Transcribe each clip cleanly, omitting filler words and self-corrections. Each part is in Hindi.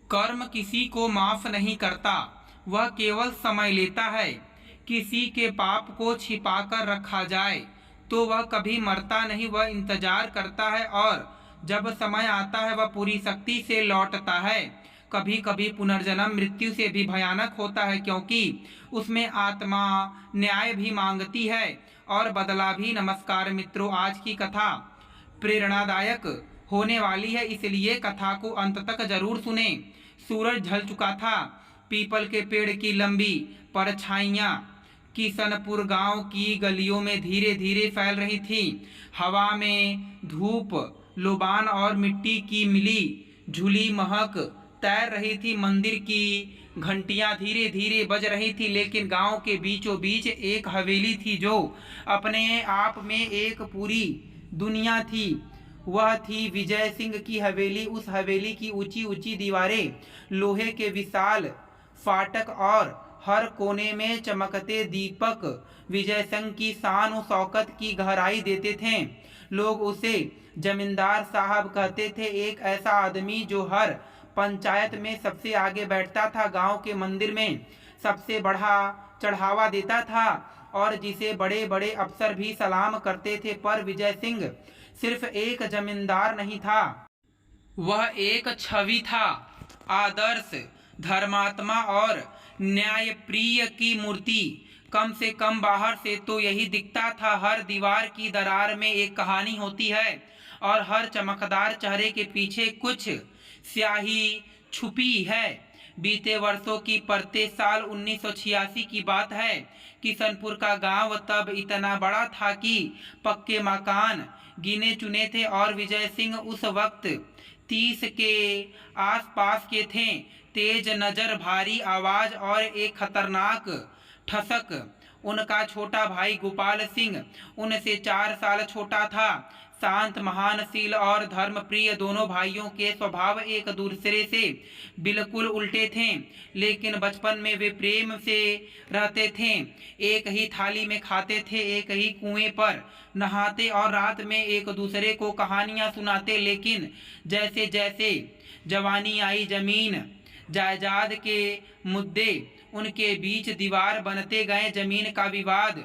कर्म किसी को माफ नहीं करता, वह केवल समय लेता है। किसी के पाप को छिपाकर रखा जाए तो वह कभी मरता नहीं, वह इंतजार करता है और जब समय आता है वह पूरी शक्ति से लौटता है। कभी कभी पुनर्जन्म मृत्यु से भी भयानक होता है, क्योंकि उसमें आत्मा न्याय भी मांगती है और बदला भी। नमस्कार मित्रों, आज की कथा प्रेरणादायक होने वाली है, इसलिए कथा को अंत तक जरूर सुने। सूरज ढल चुका था। पीपल के पेड़ की लंबी परछाइयां किशनपुर गांव की गलियों में धीरे धीरे फैल रही थी। हवा में धूप, लोबान और मिट्टी की मिली झुली महक तैर रही थी। मंदिर की घंटियां धीरे धीरे बज रही थी, लेकिन गांव के बीचों बीच एक हवेली थी जो अपने आप में एक पूरी दुनिया थी। वह थी विजय सिंह की हवेली। उस हवेली की ऊंची ऊंची दीवारें, लोहे के विशाल फाटक और हर कोने में चमकते दीपक विजय सिंह की शान और शौकत की गहराई देते थे। लोग उसे जमींदार साहब कहते थे, एक ऐसा आदमी जो हर पंचायत में सबसे आगे बैठता था, गांव के मंदिर में सबसे बड़ा चढ़ावा देता था और जिसे बड़े बड़े अफसर भी सलाम करते थे। पर विजय सिंह सिर्फ एक जमींदार नहीं था, वह एक छवि था, आदर्श, धर्मात्मा और न्यायप्रिय की मूर्ति। कम से कम बाहर से तो यही दिखता था। हर दीवार की दरार में एक कहानी होती है और हर चमकदार चेहरे के पीछे कुछ स्याही छुपी है। बीते वर्षों की परते साल 1986 की बात है। किशनपुर का गांव तब इतना बड़ा था कि पक्के मकान गिने चुने थे और विजय सिंह उस वक्त 30 के आसपास के थे। तेज नजर, भारी आवाज और एक खतरनाक ठसक। उनका छोटा भाई गोपाल सिंह उनसे 4 साल छोटा था। शांत, महानशील और धर्मप्रिय दोनों भाइयों के स्वभाव एक दूसरे से बिल्कुल उल्टे थे, लेकिन बचपन में वे प्रेम से रहते थे। एक ही थाली में खाते थे, एक ही कुएं पर नहाते और रात में एक दूसरे को कहानियां सुनाते। लेकिन जैसे जैसे जवानी आई, जमीन जायदाद के मुद्दे उनके बीच दीवार बनते गए। जमीन का विवाद,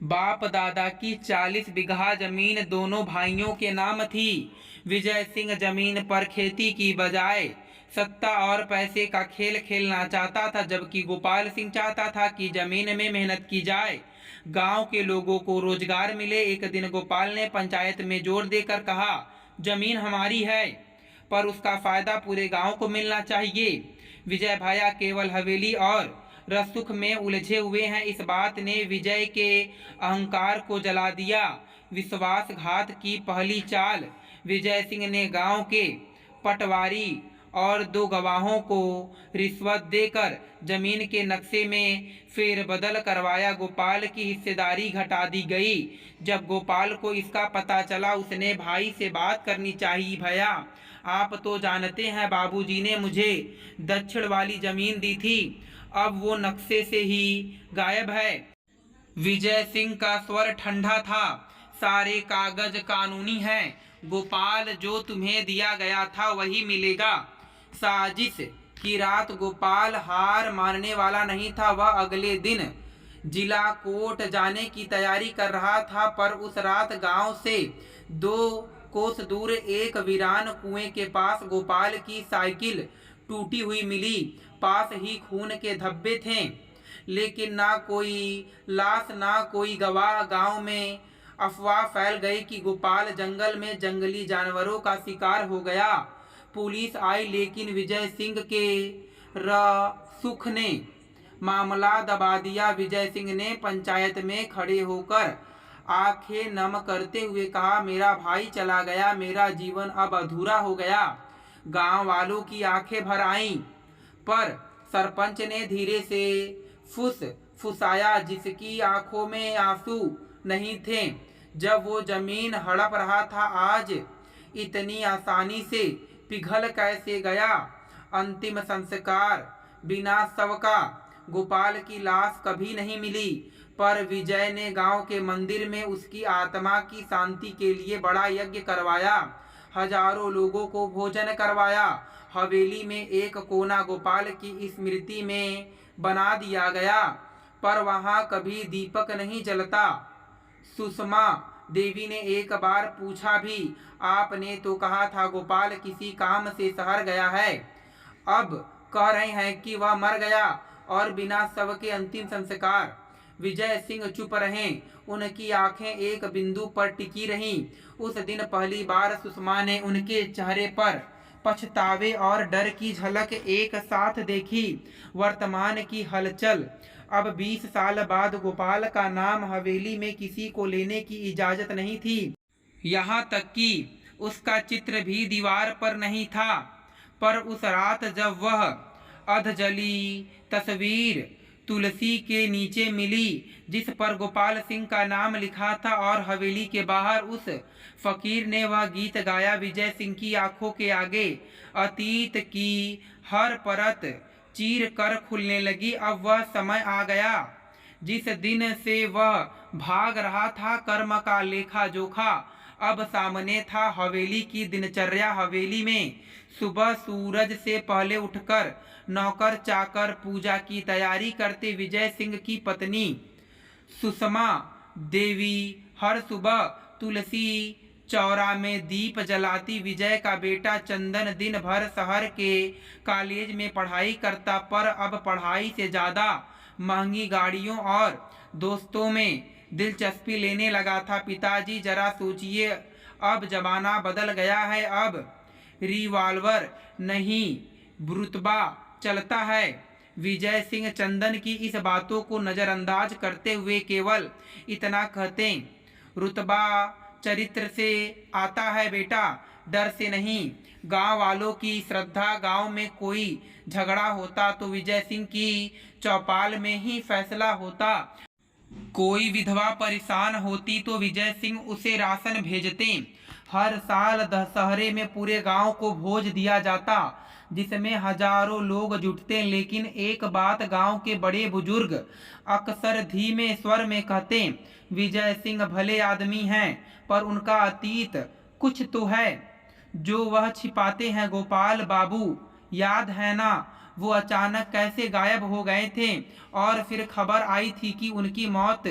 बाप दादा की 40 बीघा जमीन दोनों भाइयों के नाम थी। विजय सिंह जमीन पर खेती की बजाय सत्ता और पैसे का खेल खेलना चाहता था, जबकि गोपाल सिंह चाहता था कि जमीन में मेहनत की जाए, गांव के लोगों को रोजगार मिले। एक दिन गोपाल ने पंचायत में जोर देकर कहा, जमीन हमारी है पर उसका फायदा पूरे गांव को मिलना चाहिए। विजय भाया केवल हवेली और रसुख में उलझे हुए हैं। इस बात ने विजय के अहंकार को जला दिया। विश्वासघात की पहली चाल, विजय सिंह ने गांव के पटवारी और 2 गवाहों को रिश्वत देकर जमीन के नक्शे में फेरबदल करवाया। गोपाल की हिस्सेदारी घटा दी गई। जब गोपाल को इसका पता चला, उसने भाई से बात करनी चाहिए। भैया, आप तो जानते हैं बाबूजी ने मुझे दक्षिण वाली जमीन दी थी, अब वो नक्शे से ही गायब है। विजय सिंह का स्वर ठंडा था, सारे कागज कानूनी हैं गोपाल, जो तुम्हें दिया गया था वही मिलेगा। साजिश की रात गोपाल हार मानने वाला नहीं था। वह अगले दिन जिला कोर्ट जाने की तैयारी कर रहा था, पर उस रात गांव से 2 कोस दूर एक वीरान कुएं के पास गोपाल की साइकिल टूटी हुई मिली। पास ही खून के धब्बे थे, लेकिन ना कोई लाश, ना कोई गवाह। गांव में अफवाह फैल गई कि गोपाल जंगल में जंगली जानवरों का शिकार हो गया। पुलिस आई, लेकिन विजय सिंह के रसूख ने मामला दबा दिया। विजय सिंह ने पंचायत में खड़े होकर आंखें नम करते हुए कहा, मेरा भाई चला गया, मेरा जीवन अब अधूरा हो गया। गांव वालों की आंखें भर आईं, पर सरपंच ने धीरे से फुसफुसाया, जिसकी आंखों में आंसू नहीं थे। जब वो जमीन हड़प रहा था, आज इतनी आसानी से पिघल कैसे गया? अंतिम संस्कार बिना शव का। गोपाल की लाश कभी नहीं मिली, पर विजय ने गांव के मंदिर में उसकी आत्मा की शांति के लिए बड़ा यज्ञ करवाया। हजारों लोगों को भोजन करवाया। हवेली में एक कोना गोपाल की स्मृति में बना दिया गया, पर वहां कभी दीपक नहीं जलता। सुषमा देवी ने एक बार पूछा भी, आपने तो कहा था गोपाल किसी काम से शहर गया है, अब कह रहे हैं कि वह मर गया और बिना शव के अंतिम संस्कार। विजय सिंह चुप रहे, उनकी आंखें एक बिंदु पर टिकी रहीं। उस दिन पहली बार सुषमा ने उनके चेहरे पर पछतावे और डर की झलक एक साथ देखी। वर्तमान की हलचल। अब 20 साल बाद गोपाल का नाम हवेली में किसी को लेने की इजाजत नहीं थी। यहाँ तक कि उसका चित्र भी दीवार पर नहीं था। पर उस रात जब वह अधजली तस्वीर तुलसी के नीचे मिली जिस पर गोपाल सिंह का नाम लिखा था और हवेली के बाहर उस फकीर ने वह गीत गाया, विजय सिंह की आंखों के आगे अतीत की हर परत चीर कर खुलने लगी। अब वह समय आ गया जिस दिन से वह भाग रहा था, कर्म का लेखा जोखा अब सामने था। हवेली की दिनचर्या। हवेली में सुबह सूरज से पहले उठकर नौकर चाकर पूजा की तैयारी करते। विजय सिंह की पत्नी सुषमा देवी हर सुबह तुलसी चौरा में दीप जलाती। विजय का बेटा चंदन दिन भर शहर के कॉलेज में पढ़ाई करता, पर अब पढ़ाई से ज़्यादा महंगी गाड़ियों और दोस्तों में दिलचस्पी लेने लगा था। पिताजी जरा सोचिए, अब जमाना बदल गया है, अब रिवॉल्वर नहीं रुतबा चलता है। विजय सिंह चंदन की इस बातों को नज़रअंदाज करते हुए केवल इतना कहते, रुतबा चरित्र से आता है बेटा, डर से नहीं। गांव वालों की श्रद्धा। गांव में कोई झगड़ा होता तो विजय सिंह की चौपाल में ही फैसला होता। कोई विधवा परेशान होती तो विजय सिंह उसे राशन भेजते। हर साल दशहरे में पूरे गांव को भोज दिया जाता जिसमें हजारों लोग जुटते। लेकिन एक बात गांव के बड़े बुजुर्ग अक्सर धीमे स्वर में कहते, विजय सिंह भले आदमी हैं पर उनका अतीत कुछ तो है जो वह छिपाते हैं। गोपाल बाबू याद है ना, वो अचानक कैसे गायब हो गए थे और फिर खबर आई थी कि उनकी मौत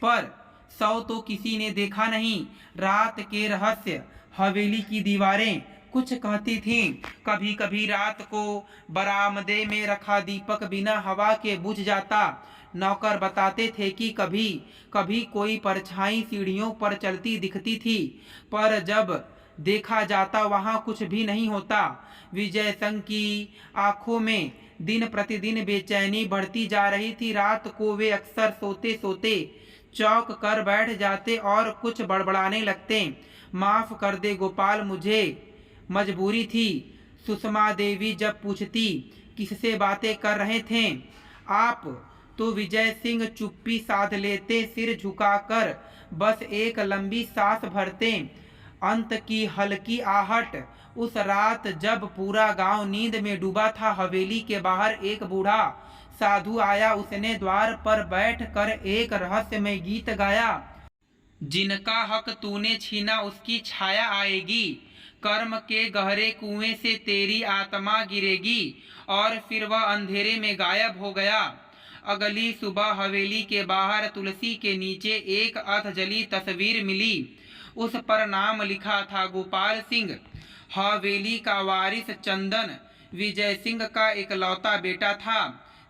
पर शव तो किसी ने देखा नहीं। रात के रहस्य। हवेली की दीवारें कुछ कहती थीं। कभी कभी रात को बरामदे में रखा दीपक बिना हवा के बुझ जाता। नौकर बताते थे कि कभी कभी कोई परछाई सीढ़ियों पर चलती दिखती थी, पर जब देखा जाता वहां कुछ भी नहीं होता। विजय सिंह की आंखों में दिन प्रतिदिन बेचैनी बढ़ती जा रही थी। रात को वे अक्सर सोते सोते चौंक कर बैठ जाते और कुछ बड़बड़ाने लगते, माफ कर दे गोपाल, मुझे मजबूरी थी। सुषमा देवी जब पूछती, किससे बातें कर रहे थे आप, तो विजय सिंह चुप्पी साध लेते, सिर झुकाकर बस एक लंबी सांस भरते। अंत की हल्की आहट। उस रात जब पूरा गांव नींद में डूबा था, हवेली के बाहर एक बूढ़ा साधु आया। उसने द्वार पर बैठकर एक रहस्यमय गीत गाया, जिनका हक तूने छीना उसकी छाया आएगी, कर्म के गहरे कुएं से तेरी आत्मा गिरेगी। और फिर वह अंधेरे में गायब हो गया। अगली सुबह हवेली के बाहर तुलसी के नीचे एक अधजली तस्वीर मिली। उस पर नाम लिखा था गोपाल सिंह। हवेली का वारिस चंदन विजय सिंह का इकलौता बेटा था।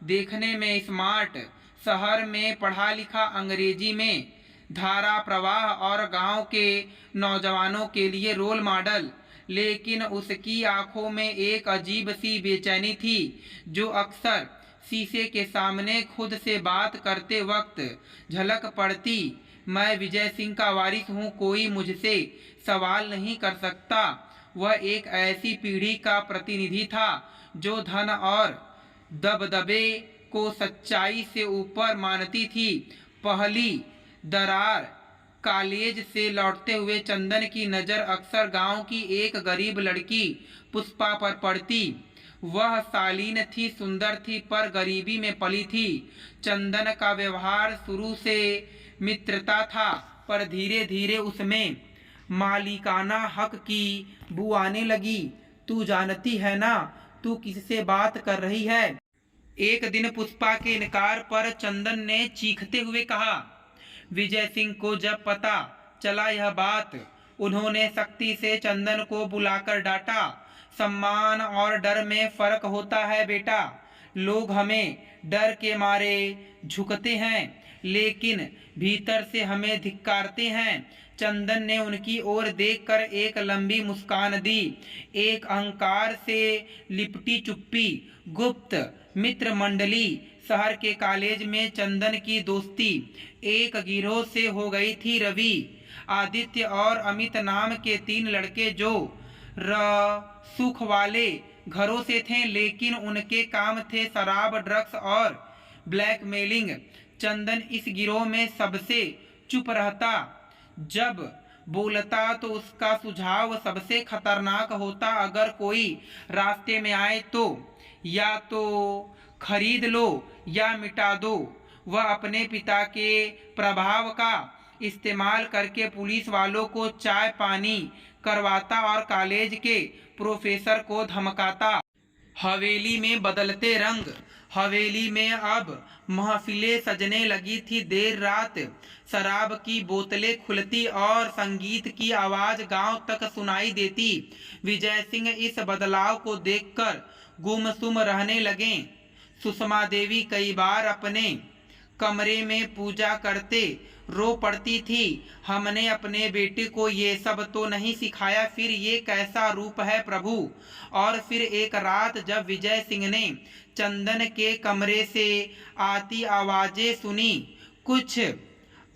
देखने में स्मार्ट, शहर में पढ़ा लिखा, अंग्रेजी में धारा प्रवाह और गांव के नौजवानों के लिए रोल मॉडल। लेकिन उसकी आंखों में एक अजीब सी बेचैनी थी जो अक्सर शीशे के सामने खुद से बात करते वक्त झलक पड़ती। मैं विजय सिंह का वारिस हूँ, कोई मुझसे सवाल नहीं कर सकता। वह एक ऐसी पीढ़ी का प्रतिनिधि था जो धन और दबदबे को सच्चाई से ऊपर मानती थी। पहली दरार कॉलेज से लौटते हुए चंदन की नज़र अक्सर गांव की एक गरीब लड़की पुष्पा पर पड़ती। वह शालीन थी, सुंदर थी, पर गरीबी में पली थी। चंदन का व्यवहार शुरू से मित्रता था, पर धीरे धीरे उसमें मालिकाना हक की बू आने लगी। तू जानती है ना तू किससे बात कर रही है? एक दिन पुष्पा के इनकार पर चंदन ने चीखते हुए कहा। विजय सिंह को जब पता चला यह बात, उन्होंने सख्ती से चंदन को बुलाकर डांटा। सम्मान और डर में फर्क होता है बेटा। लोग हमें डर के मारे झुकते हैं, लेकिन भीतर से हमें धिक्कारते हैं। चंदन ने उनकी ओर देखकर एक लंबी मुस्कान दी। एक अहंकार से लिपटी चुप्पी। गुप्त मित्र मंडली। शहर के कॉलेज में चंदन की दोस्ती एक गिरोह से हो गई थी। रवि, आदित्य और अमित नाम के 3 लड़के जो सुख वाले घरों से थे, लेकिन उनके काम थे शराब, ड्रग्स और ब्लैकमेलिंग। चंदन इस गिरोह में सबसे चुप रहता। जब बोलता तो उसका सुझाव सबसे खतरनाक होता। अगर कोई रास्ते में आए तो या तो खरीद लो या मिटा दो। वह अपने पिता के प्रभाव का इस्तेमाल करके पुलिस वालों को चाय पानी करवाता और कॉलेज के प्रोफेसर को धमकाता। हवेली में बदलते रंग। हवेली में अब महफिलें सजने लगी थी। देर रात शराब की बोतलें खुलती और संगीत की आवाज गांव तक सुनाई देती। विजय सिंह इस बदलाव को देखकर गुमसुम रहने लगे। सुषमा देवी कई बार अपने कमरे में पूजा करते रो पड़ती थी। हमने अपने बेटे को ये सब तो नहीं सिखाया, फिर ये कैसा रूप है प्रभु। और फिर एक रात जब विजय सिंह ने चंदन के कमरे से आती आवाजें सुनी, कुछ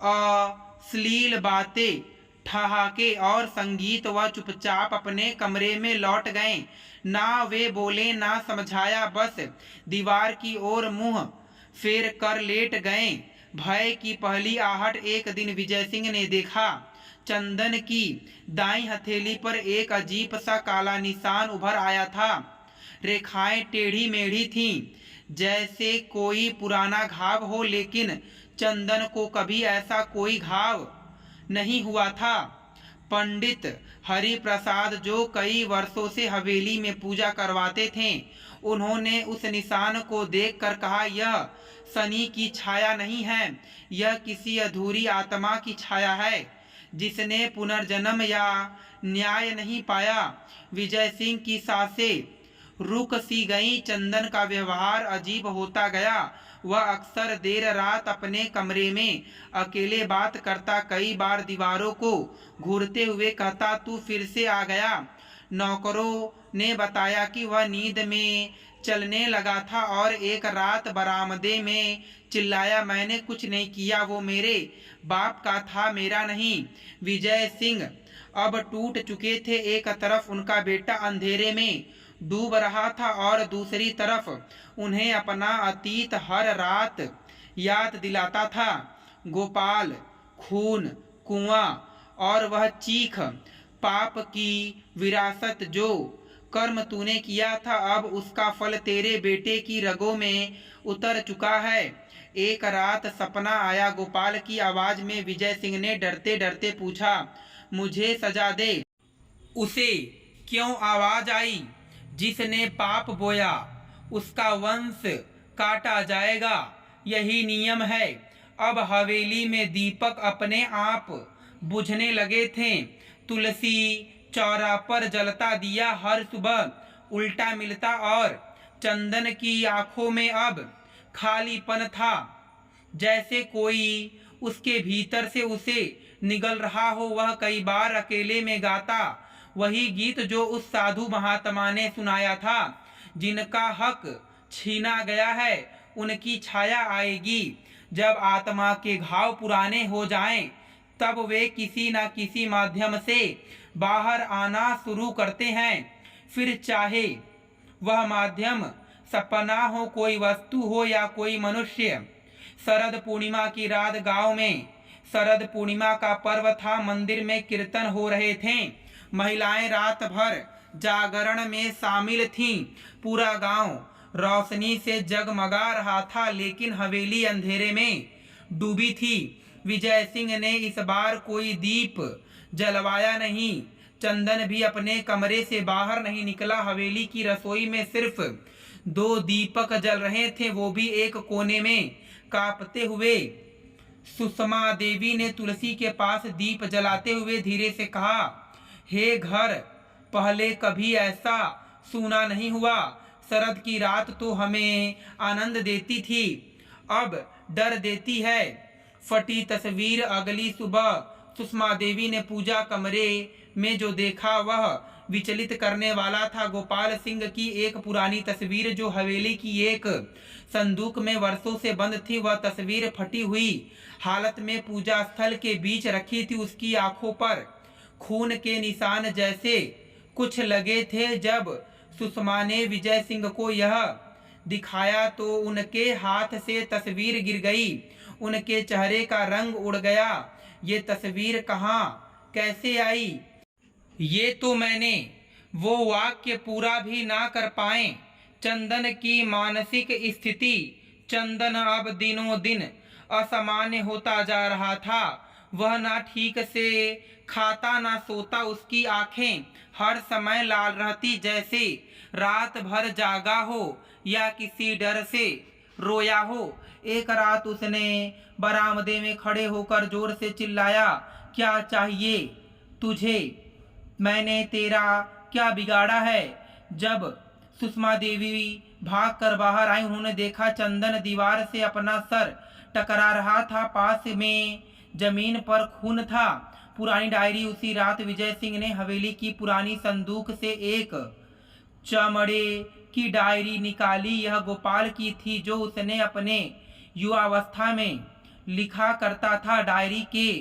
अश्लील बातें, ठहाके और संगीत, वह चुपचाप अपने कमरे में लौट गए। ना वे बोले ना समझाया, बस दीवार की ओर मुंह फेर कर लेट गए। भय की पहली आहट। एक दिन विजय सिंह ने देखा चंदन की दाईं हथेली पर एक अजीब सा काला निशान उभर आया था। रेखाएं टेढ़ी मेढ़ी थीं, जैसे कोई पुराना घाव हो, लेकिन चंदन को कभी ऐसा कोई घाव नहीं हुआ था। पंडित हरि प्रसाद, जो कई वर्षों से हवेली में पूजा करवाते थे, उन्होंने उस निशान को देखकर कहा, यह शनि की छाया नहीं है, यह किसी अधूरी आत्मा की छाया है जिसने पुनर्जन्म या न्याय नहीं पाया। विजय सिंह की सांसें रुक सी गईं। चंदन का व्यवहार अजीब होता गया। वह अक्सर देर रात अपने कमरे में अकेले बात करता। कई बार दीवारों को घूरते हुए कहता, तू फिर से आ गया। नौकरों ने बताया कि वह नींद में चलने लगा था और एक रात बरामदे में चिल्लाया, मैंने कुछ नहीं किया, वो मेरे बाप का था, मेरा नहीं। विजय सिंह अब टूट चुके थे। एक तरफ उनका बेटा अंधेरे में डूब रहा था और दूसरी तरफ उन्हें अपना अतीत हर रात याद दिलाता था। गोपाल, खून, कुआं और वह चीख, पाप की विरासत। जो कर्म तूने किया था, अब उसका फल तेरे बेटे की रगों में उतर चुका है। एक रात सपना आया। गोपाल की आवाज में विजय सिंह ने डरते डरते पूछा, मुझे सजा दे। उसे क्यों आवाज आई? जिसने पाप बोया उसका वंश काटा जाएगा, यही नियम है। अब हवेली में दीपक अपने आप बुझने लगे थे। तुलसी चौरा पर जलता दिया हर सुबह उल्टा मिलता और चंदन की आंखों में अब खालीपन था, जैसे कोई उसके भीतर से उसे निगल रहा हो। वह कई बार अकेले में गाता वही गीत जो उस साधु महात्मा ने सुनाया था, जिनका हक छीना गया है, उनकी छाया आएगी। जब आत्मा के घाव पुराने हो जाएं, तब वे किसी न किसी माध्यम से बाहर आना शुरू करते हैं। फिर चाहे वह माध्यम सपना हो, कोई वस्तु हो या कोई मनुष्य। शरद पूर्णिमा की रात गांव में शरद पूर्णिमा का पर्व था। मंदिर में कीर्तन हो रहे थे। महिलाएं रात भर जागरण में शामिल थीं। पूरा गांव रोशनी से जगमगा रहा था, लेकिन हवेली अंधेरे में डूबी थी। विजय सिंह ने इस बार कोई दीप जलवाया नहीं। चंदन भी अपने कमरे से बाहर नहीं निकला। हवेली की रसोई में सिर्फ 2 दीपक जल रहे थे, वो भी एक कोने में कांपते हुए। सुषमा देवी ने तुलसी के पास दीप जलाते हुए धीरे से कहा, हे घर, पहले कभी ऐसा सूना नहीं हुआ। शरद की रात तो हमें आनंद देती थी, अब डर देती है। फटी तस्वीर। अगली सुबह सुषमा देवी ने पूजा कमरे में जो देखा वह विचलित करने वाला था। गोपाल सिंह की एक पुरानी तस्वीर जो हवेली की एक संदूक में वर्षों से बंद थी, वह तस्वीर फटी हुई हालत में पूजा स्थल के बीच रखी थी। उसकी आंखों पर खून के निशान जैसे कुछ लगे थे। जब सुषमा ने विजय सिंह को यह दिखाया तो उनके हाथ से तस्वीर गिर गई। उनके चेहरे का रंग उड़ गया। ये तस्वीर कहाँ कैसे आई? ये तो मैंने वो वाक्य पूरा भी ना कर पाए। चंदन की मानसिक स्थिति। चंदन अब दिनों दिन असामान्य होता जा रहा था। वह ना ठीक से खाता ना सोता। उसकी आंखें हर समय लाल रहती, जैसे रात भर जागा हो या किसी डर से रोया हो। एक रात उसने बरामदे में खड़े होकर जोर से चिल्लाया, क्या चाहिए तुझे? मैंने तेरा क्या बिगाड़ा है? जब सुषमा देवी भाग कर बाहर आई, उन्होंने देखा चंदन दीवार से अपना सर टकरा रहा था। पास में जमीन पर खून था। पुरानी डायरी। उसी रात विजय सिंह ने हवेली की पुरानी संदूक से एक चमड़े की डायरी निकाली। यह गोपाल की थी, जो उसने अपने युवावस्था में लिखा करता था। डायरी के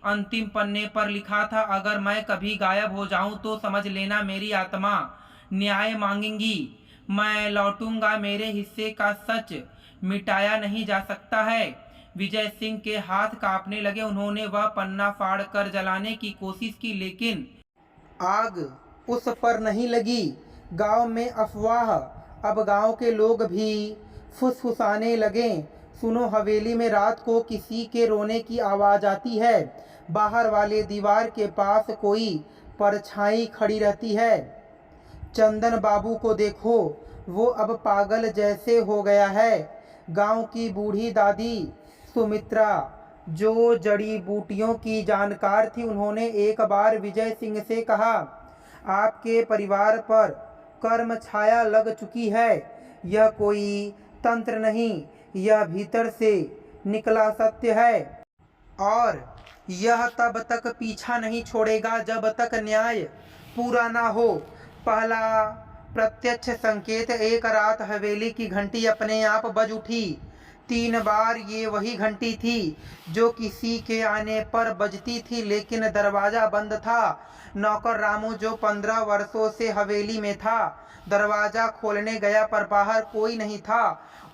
अंतिम पन्ने पर लिखा था, अगर मैं कभी गायब हो जाऊं तो समझ लेना मेरी आत्मा न्याय मांगेगी। मैं लौटूंगा। मेरे हिस्से का सच मिटाया नहीं जा सकता है। विजय सिंह के हाथ कांपने लगे। उन्होंने वह पन्ना फाड़ कर जलाने की कोशिश की, लेकिन आग उस पर नहीं लगी। गांव में अफवाह। अब गांव के लोग भी फुसफुसाने लगे, सुनो, हवेली में रात को किसी के रोने की आवाज आती है। बाहर वाले दीवार के पास कोई परछाई खड़ी रहती है। चंदन बाबू को देखो, वो अब पागल जैसे हो गया है। गांव की बूढ़ी दादी सुमित्रा, जो जड़ी बूटियों की जानकार थी, उन्होंने एक बार विजय सिंह से कहा, आपके परिवार पर कर्म छाया लग चुकी है। यह कोई तंत्र नहीं, यह भीतर से निकला सत्य है, और यह तब तक पीछा नहीं छोड़ेगा जब तक न्याय पूरा ना हो। पहला प्रत्यक्ष संकेत। एक रात हवेली की घंटी अपने आप बज उठी। 3 बार। ये वही घंटी थी जो किसी के आने पर बजती थी, लेकिन दरवाजा बंद था। नौकर रामू, जो 15 वर्षों से हवेली में था, दरवाजा खोलने गया पर बाहर कोई नहीं था।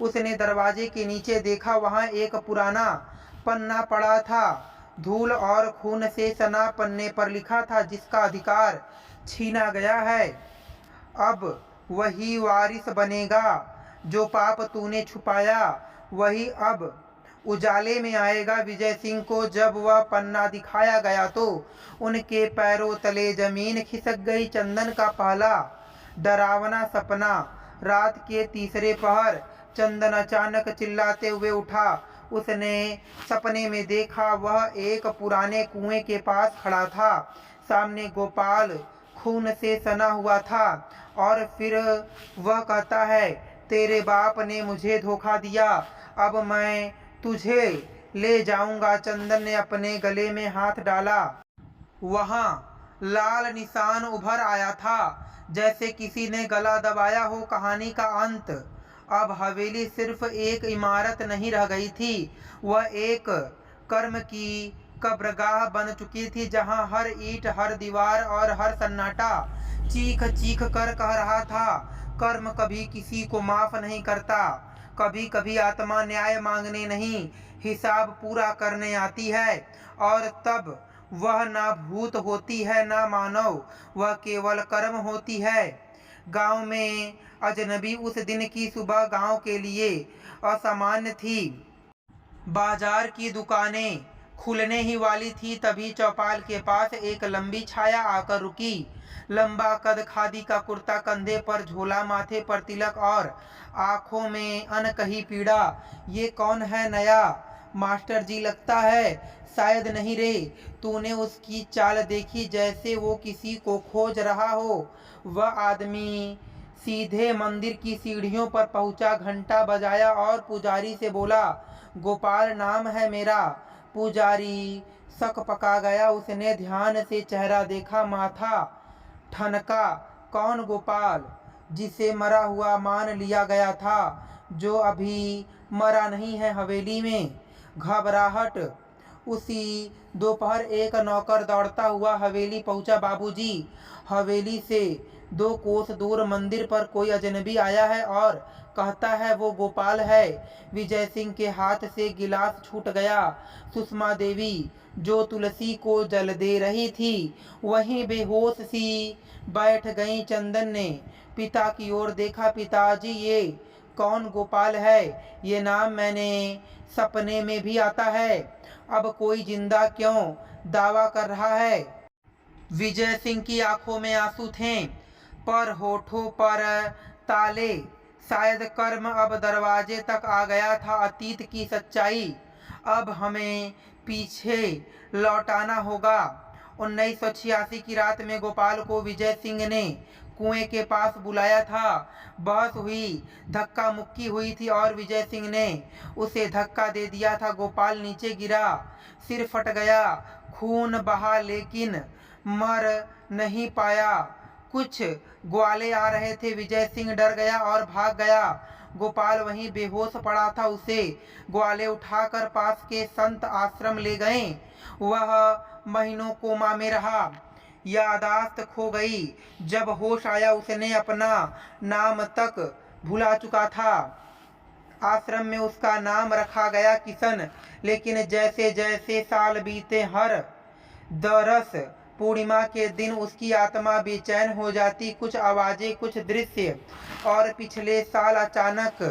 उसने दरवाजे के नीचे देखा, वहां एक पुराना पन्ना पड़ा था। धूल और खून से सना पन्ने पर लिखा था, जिसका अधिकार छीना गया है, अब वही वारिस बनेगा। जो पाप तूने छुपाया वही अब उजाले में आएगा। विजय सिंह को जब वह पन्ना दिखाया गया तो उनके पैरों तले जमीन खिसक गई। चंदन का पहला डरावना सपना। रात के तीसरे पहर चंदन अचानक चिल्लाते हुए उठा। उसने सपने में देखा, वह एक पुराने कुएं के पास खड़ा था। सामने गोपाल खून से सना हुआ था, और फिर वह कहता है, तेरे बाप ने मुझे धोखा दिया, अब मैं तुझे ले जाऊंगा। चंदन ने अपने गले में हाथ डाला। वहां लाल निशान उभर आया था, जैसे किसी ने गला दबाया हो। कहानी का अंत। अब हवेली सिर्फ एक इमारत नहीं रह गई थी, वह एक कर्म की कब्रगाह बन चुकी थी, जहां हर ईंट, हर दीवार और हर सन्नाटा चीख चीख कर कह रहा था, कर्म कभी किसी को माफ नहीं करता। कभी कभी आत्मा न्याय मांगने नहीं, हिसाब पूरा करने आती है, और तब वह ना भूत होती है ना मानव, वह केवल कर्म होती है। गांव में अजनबी। उस दिन की सुबह गांव के लिए असामान्य थी। बाजार की दुकानें खुलने ही वाली थी तभी चौपाल के पास एक लंबी छाया आकर रुकी। लंबा कद, खादी का कुर्ता, कंधे पर झोला, माथे पर तिलक और आंखों में अनकही पीड़ा। ये कौन है नया? मास्टर जी लगता है। शायद नहीं रे, तूने उसकी चाल देखी जैसे वो किसी को खोज रहा हो। वह आदमी सीधे मंदिर की सीढ़ियों पर पहुंचा, घंटा बजाया और पुजारी से बोला, गोपाल नाम है मेरा। पुजारी शक पका गया। उसने ध्यान से चेहरा देखा, माथा ठनका। कौन गोपाल? जिसे मरा हुआ मान लिया गया था, जो अभी मरा नहीं है हवेली में। घबराहट। उसी दोपहर एक नौकर दौड़ता हुआ हवेली पहुंचा। बाबूजी, हवेली से 2 कोस दूर मंदिर पर कोई अजनबी आया है और कहता है वो गोपाल है। विजय सिंह के हाथ से गिलास छूट गया। सुषमा देवी, जो तुलसी को जल दे रही थी, वहीं बेहोश सी बैठ गई। चंदन ने पिता की ओर देखा। पिताजी, ये कौन गोपाल है? ये नाम मैंने सपने में भी आता है। अब कोई जिंदा क्यों दावा कर रहा है? विजय सिंह की आंखों में आंसू थे, पर होठों पर ताले। शायद कर्म अब दरवाजे तक आ गया था। अतीत की सच्चाई अब हमें पीछे लौटाना होगा। 1986 की रात में गोपाल को विजय सिंह ने कुएं के पास बुलाया था। बहस हुई, धक्का मुक्की हुई थी और विजय सिंह ने उसे धक्का दे दिया था। गोपाल नीचे गिरा, सिर फट गया, खून बहा, लेकिन मर नहीं पाया। कुछ ग्वाले आ रहे थे। विजय सिंह डर गया और भाग गया। गोपाल वहीं बेहोश पड़ा था। उसे ग्वाले उठाकर पास के संत आश्रम ले गए। वह महीनों कोमा में रहा। यादाश्त खो गई। जब होश आया उसने अपना नाम तक भुला चुका था। आश्रम में उसका नाम रखा गया किशन। लेकिन जैसे जैसे साल बीते, हर दरस पूर्णिमा के दिन उसकी आत्मा बेचैन हो जाती। कुछ आवाजें, कुछ दृश्य, और पिछले साल अचानक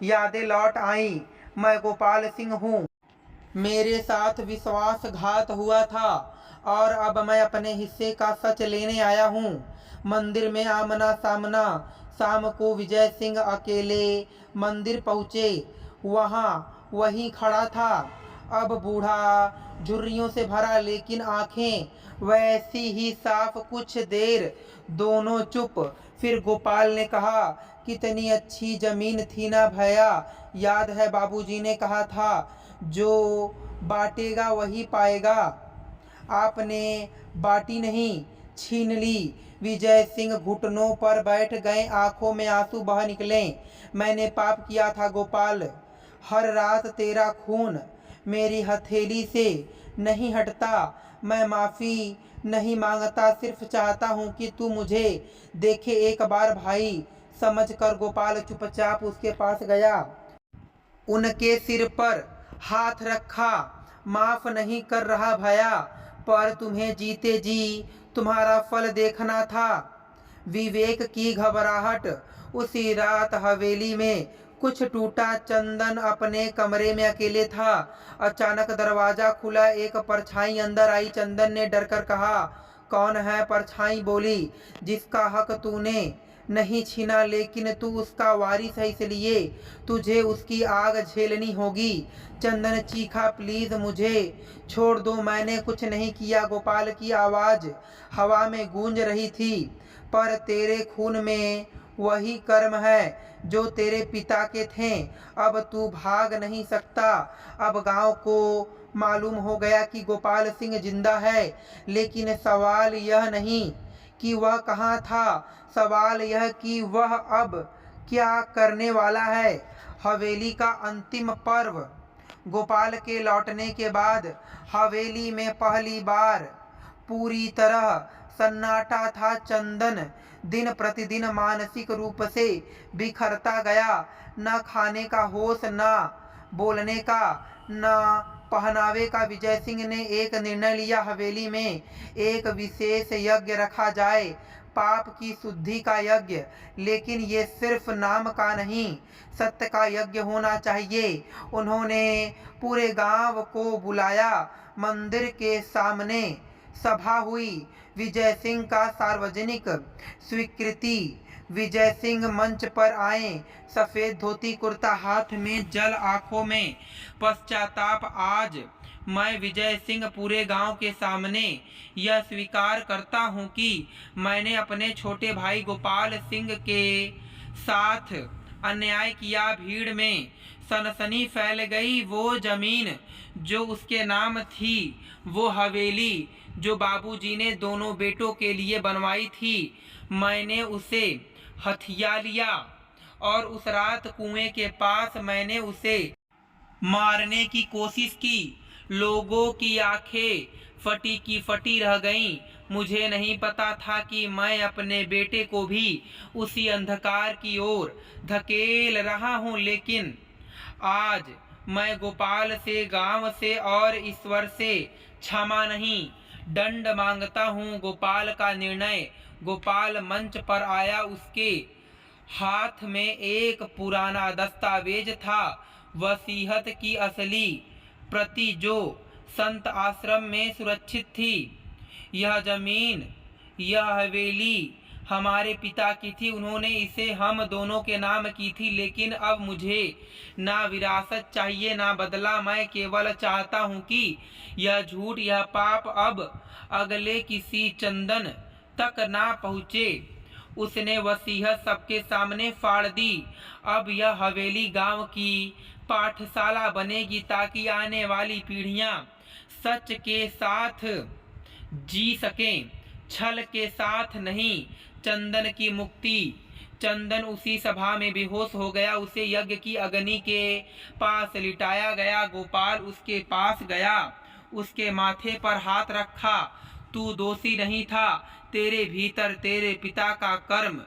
यादें लौट आई। मैं गोपाल सिंह हूँ। मेरे साथ विश्वासघात हुआ था और अब मैं अपने हिस्से का सच लेने आया हूँ। मंदिर में आमना सामना। शाम को विजय सिंह अकेले मंदिर पहुँचे। वहाँ वही खड़ा था, अब बूढ़ा, झुर्रियों से भरा, लेकिन आंखें वैसी ही साफ। कुछ देर दोनों चुप। फिर गोपाल ने कहा, कितनी अच्छी जमीन थी ना भैया। याद है बाबूजी ने कहा था, जो बांटेगा वही पाएगा। आपने बांटी नहीं, छीन ली। विजय सिंह घुटनों पर बैठ गए, आंखों में आंसू बह निकले। मैंने पाप किया था गोपाल। हर रात तेरा खून मेरी हथेली से नहीं हटता। मैं माफ़ी नहीं मांगता, सिर्फ चाहता हूँ कि तू मुझे देखे एक बार भाई समझकर। गोपाल चुपचाप उसके पास गया, उनके सिर पर हाथ रखा। माफ नहीं कर रहा भैया, पर तुम्हें जीते जी तुम्हारा फल देखना था। विवेक की घबराहट। उसी रात हवेली में कुछ टूटा। चंदन अपने कमरे में अकेले था। अचानक दरवाजा खुला, एक परछाई अंदर आई। चंदन ने डरकर कहा, कौन है? परछाई बोली, जिसका हक तूने नहीं छीना, लेकिन तू उसका वारिस है, इसलिए तुझे उसकी आग झेलनी होगी। चंदन चीखा, प्लीज मुझे छोड़ दो, मैंने कुछ नहीं किया। गोपाल की आवाज हवा में गूंज रही थी, पर तेरे खून में वही कर्म है जो तेरे पिता के थे। अब तू भाग नहीं सकता। अब गांव को मालूम हो गया कि गोपाल सिंह जिंदा है, लेकिन सवाल यह नहीं कि वह कहाँ था, सवाल यह कि वह अब क्या करने वाला है। हवेली का अंतिम पर्व। गोपाल के लौटने के बाद हवेली में पहली बार पूरी तरह सन्नाटा था। चंदन दिन प्रतिदिन मानसिक रूप से बिखरता गया। न खाने का होश, न बोलने का, न पहनावे का। विजय सिंह ने एक निर्णय लिया, हवेली में एक विशेष यज्ञ रखा जाए। पाप की शुद्धि का यज्ञ, लेकिन ये सिर्फ नाम का नहीं, सत्य का यज्ञ होना चाहिए। उन्होंने पूरे गांव को बुलाया। मंदिर के सामने सभा हुई। विजय सिंह का सार्वजनिक स्वीकृति। विजय सिंह मंच पर आए। सफेद धोती कुर्ता, हाथ में जल, आंखों में पश्चाताप। आज मैं विजय सिंह पूरे गांव के सामने यह स्वीकार करता हूं कि मैंने अपने छोटे भाई गोपाल सिंह के साथ अन्याय किया। भीड़ में सनसनी फैल गई। वो जमीन जो उसके नाम थी, वो हवेली जो बाबूजी ने दोनों बेटों के लिए बनवाई थी, मैंने उसे हथिया लिया और उस रात कुएं के पास मैंने उसे मारने की कोशिश की। लोगों की आंखें फटी की फटी रह गईं। मुझे नहीं पता था कि मैं अपने बेटे को भी उसी अंधकार की ओर धकेल रहा हूं, लेकिन आज मैं गोपाल से, गांव से और ईश्वर से क्षमा नहीं, दंड मांगता हूं। गोपाल का निर्णय। गोपाल मंच पर आया। उसके हाथ में एक पुराना दस्तावेज था, वसीयत की असली प्रति जो संत आश्रम में सुरक्षित थी। यह जमीन, यह हवेली हमारे पिता की थी। उन्होंने इसे हम दोनों के नाम की थी, लेकिन अब मुझे ना विरासत चाहिए ना बदला। मैं केवल चाहता हूँ कि यह झूठ, यह पाप अब अगले किसी चंदन तक ना पहुँचे। उसने वसीयत सबके सामने फाड़ दी। अब यह हवेली गांव की पाठशाला बनेगी, ताकि आने वाली पीढ़ियां सच के साथ जी सकें, छल के साथ नहीं। चंदन की मुक्ति। चंदन उसी सभा में बेहोश हो गया। उसे यज्ञ की अग्नि के पास लिटाया गया। गोपाल उसके पास गया, उसके माथे पर हाथ रखा। तू दोषी नहीं था। तेरे भीतर तेरे पिता का कर्म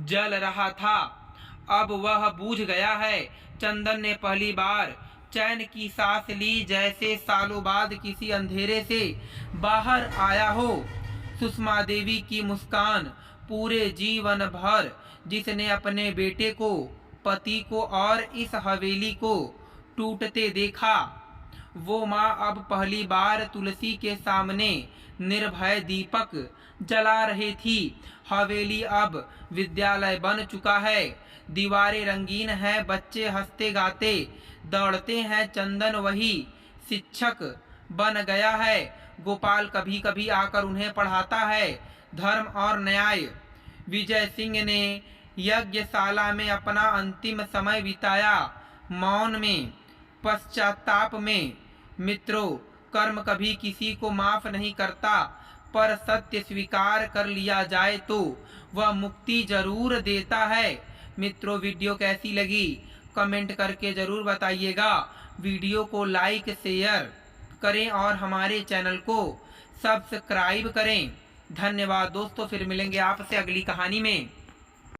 जल रहा था, अब वह बूझ गया है। चंदन ने पहली बार चैन की सांस ली, जैसे सालों बाद किसी अंधेरे से बाहर आया हो। सुषमा देवी की मुस्कान। पूरे जीवन भर जिसने अपने बेटे को, पति को और इस हवेली को टूटते देखा, वो माँ अब पहली बार तुलसी के सामने निर्भय दीपक जला रही थी। हवेली अब विद्यालय बन चुका है। दीवारें रंगीन हैं, बच्चे हंसते गाते दौड़ते हैं। चंदन वही शिक्षक बन गया है। गोपाल कभी कभी आकर उन्हें पढ़ाता है धर्म और न्याय। विजय सिंह ने यज्ञशाला में अपना अंतिम समय बिताया, मौन में, पश्चाताप में। मित्रों, कर्म कभी किसी को माफ नहीं करता, पर सत्य स्वीकार कर लिया जाए तो वह मुक्ति जरूर देता है। मित्रों, वीडियो कैसी लगी कमेंट करके जरूर बताइएगा। वीडियो को लाइक शेयर करें और हमारे चैनल को सब्सक्राइब करें। धन्यवाद दोस्तों, फिर मिलेंगे आपसे अगली कहानी में।